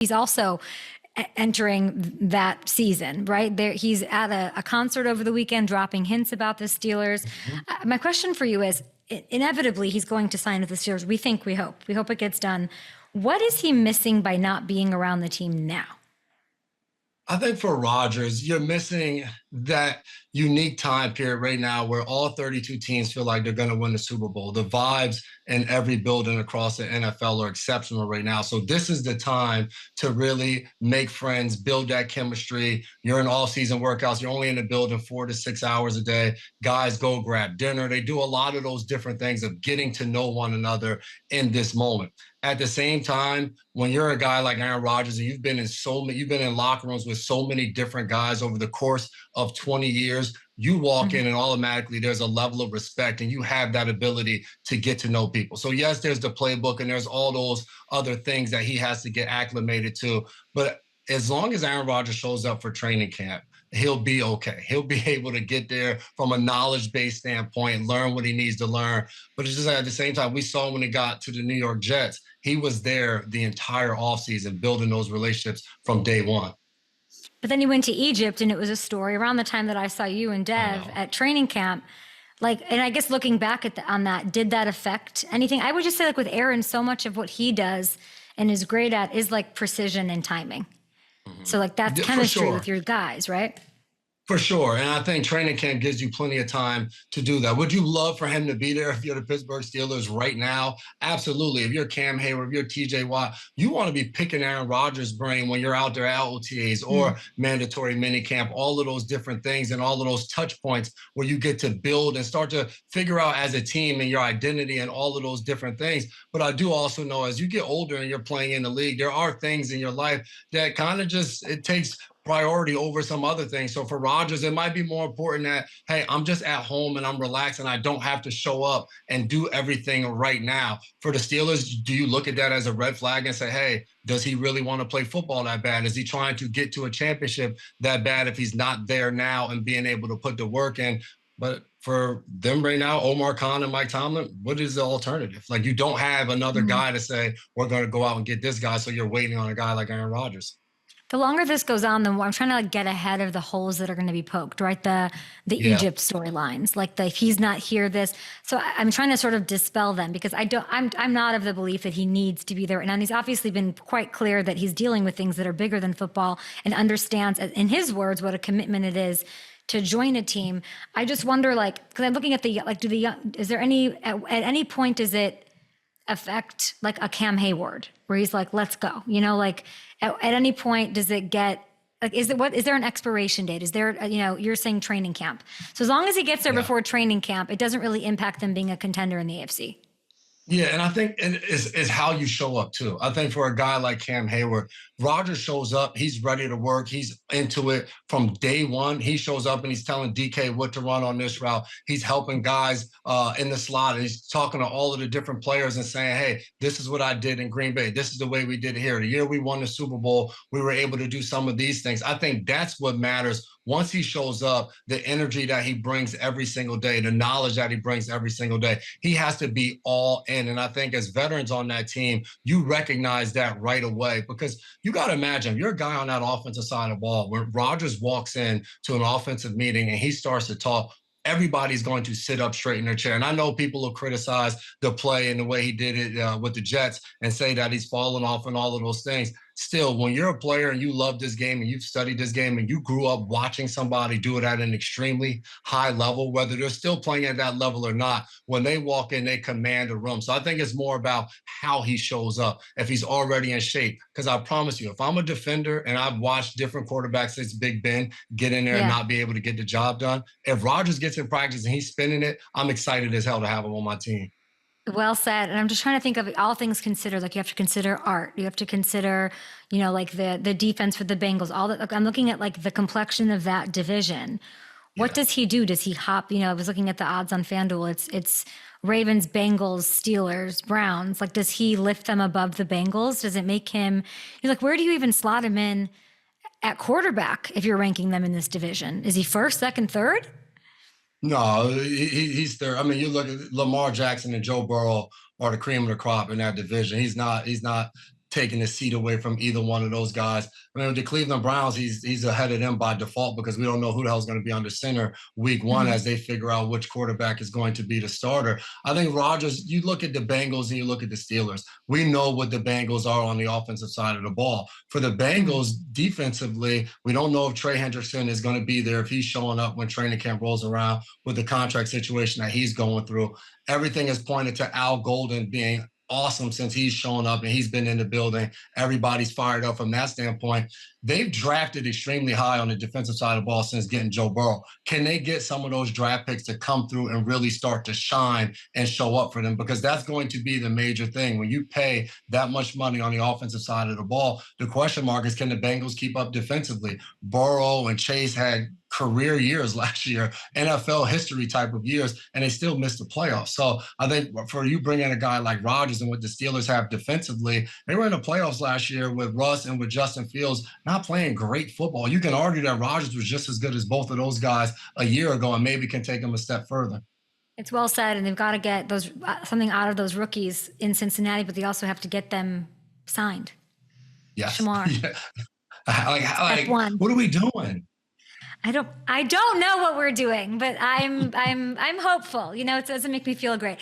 He's also entering that season, right? There, he's at a concert over the weekend, dropping hints about the Steelers. My question for you is, inevitably, he's going to sign with the Steelers. We hope it gets done. What is he missing by not being around the team now? I think for Rodgers, you're missing that unique time period right now where all 32 teams feel like they're going to win the Super Bowl. The vibes in every building across the NFL are exceptional right now. So this is the time to really make friends, build that chemistry. You're in all-season workouts. You're only in the building 4 to 6 hours a day. Guys go grab dinner. They do a lot of those different things of getting to know one another in this moment. At the same time, when you're a guy like Aaron Rodgers and you've been in locker rooms with so many different guys over the course of 20 years, you walk in and automatically there's a level of respect and you have that ability to get to know people. So yes, there's the playbook and there's all those other things that he has to get acclimated to. But as long as Aaron Rodgers shows up for training camp, he'll be okay. He'll be able to get there from a knowledge-based standpoint, learn what he needs to learn. But it's just like at the same time, we saw when he got to the New York Jets, he was there the entire offseason building those relationships from day one. But then he went to Egypt, and it was a story around the time that I saw you and Dev at training camp. Like, and I guess looking back on that, did that affect anything? I would just say, like with Aaron, so much of what he does and is great at is like precision and timing. So like that's chemistry with your guys, right? For sure. And I think training camp gives you plenty of time to do that. Would you love for him to be there if you're the Pittsburgh Steelers right now? Absolutely. If you're Cam Hayward, if you're TJ Watt, you want to be picking Aaron Rodgers' brain when you're out there at OTAs or mandatory minicamp, all of those different things and all of those touch points where you get to build and start to figure out as a team and your identity and all of those different things. But I do also know as you get older and you're playing in the league, there are things in your life that kind of just, it takes priority over some other things. So for Rodgers, it might be more important that, hey, I'm just at home and I'm relaxed and I don't have to show up and do everything right now. For the Steelers, do you look at that as a red flag and say, hey, does he really want to play football that bad? Is he trying to get to a championship that bad if he's not there now and being able to put the work in? But for them right now, Omar Khan and Mike Tomlin, what is the alternative? Like you don't have another guy to say, we're going to go out and get this guy. So you're waiting on a guy like Aaron Rodgers. The longer this goes on, the more I'm trying to like get ahead of the holes that are going to be poked, right? The Egypt storylines, like if he's not here, this. So I'm trying to sort of dispel them because I'm not of the belief that he needs to be there. And he's obviously been quite clear that he's dealing with things that are bigger than football and understands, in his words, what a commitment it is to join a team. I just wonder, like, because I'm looking at is there any, at any point does it affect like a Cam Hayward where he's like, let's go, like at any point does it get like, is there an expiration date? Is there, you're saying training camp. So as long as he gets there before training camp, it doesn't really impact them being a contender in the AFC. Yeah, and I think it's how you show up, too. I think for a guy like Cam Hayward, Rodgers shows up, he's ready to work, he's into it from day one. He shows up and he's telling DK what to run on this route. He's helping guys in the slot, and he's talking to all of the different players and saying, hey, this is what I did in Green Bay. This is the way we did it here. The year we won the Super Bowl, we were able to do some of these things. I think that's what matters. Once he shows up, the energy that he brings every single day, the knowledge that he brings every single day, he has to be all in. And I think as veterans on that team, you recognize that right away because you got to imagine you're a guy on that offensive side of the ball. When Rodgers walks in to an offensive meeting and he starts to talk, everybody's going to sit up straight in their chair. And I know people will criticize the play and the way he did it with the Jets and say that he's fallen off and all of those things. Still, when you're a player and you love this game and you've studied this game and you grew up watching somebody do it at an extremely high level, whether they're still playing at that level or not, when they walk in, they command a room. So I think it's more about how he shows up, if he's already in shape. Because I promise you, if I'm a defender and I've watched different quarterbacks since Big Ben get in there and not be able to get the job done, if Rodgers gets in practice and he's spinning it, I'm excited as hell to have him on my team. Well said. And I'm just trying to think of all things considered. Like you have to consider art. You have to consider, like the defense for the Bengals. All that. Like, I'm looking at like the complexion of that division. What does he do? Does he hop? I was looking at the odds on FanDuel. It's Ravens, Bengals, Steelers, Browns. Like, does he lift them above the Bengals? Does it make him? You're like, where do you even slot him in at quarterback if you're ranking them in this division? Is he first, second, third? No, he's third. I mean, you look at Lamar Jackson and Joe Burrow are the cream of the crop in that division. He's not taking a seat away from either one of those guys. I mean, with the Cleveland Browns, he's ahead of them by default because we don't know who the hell's going to be under center week one as they figure out which quarterback is going to be the starter. I think Rodgers, you look at the Bengals and you look at the Steelers. We know what the Bengals are on the offensive side of the ball. For the Bengals, defensively, we don't know if Trey Hendrickson is going to be there, if he's showing up when training camp rolls around with the contract situation that he's going through. Everything is pointed to Al Golden being awesome since he's shown up and he's been in the building. Everybody's fired up from that standpoint. They've drafted extremely high on the defensive side of the ball since getting Joe Burrow. Can they get some of those draft picks to come through and really start to shine and show up for them? Because that's going to be the major thing. When you pay that much money on the offensive side of the ball, the question mark is, can the Bengals keep up defensively? Burrow and Chase had career years last year, NFL history type of years, and they still missed the playoffs. So I think for you bringing a guy like Rodgers and what the Steelers have defensively, they were in the playoffs last year with Russ and with Justin Fields not playing great football. You can argue that Rodgers was just as good as both of those guys a year ago and maybe can take them a step further. It's well said, and they've got to get those something out of those rookies in Cincinnati, but they also have to get them signed. Yes. Shamar. Yeah. Like what are we doing? I don't know what we're doing, but I'm hopeful. You know, it doesn't make me feel great.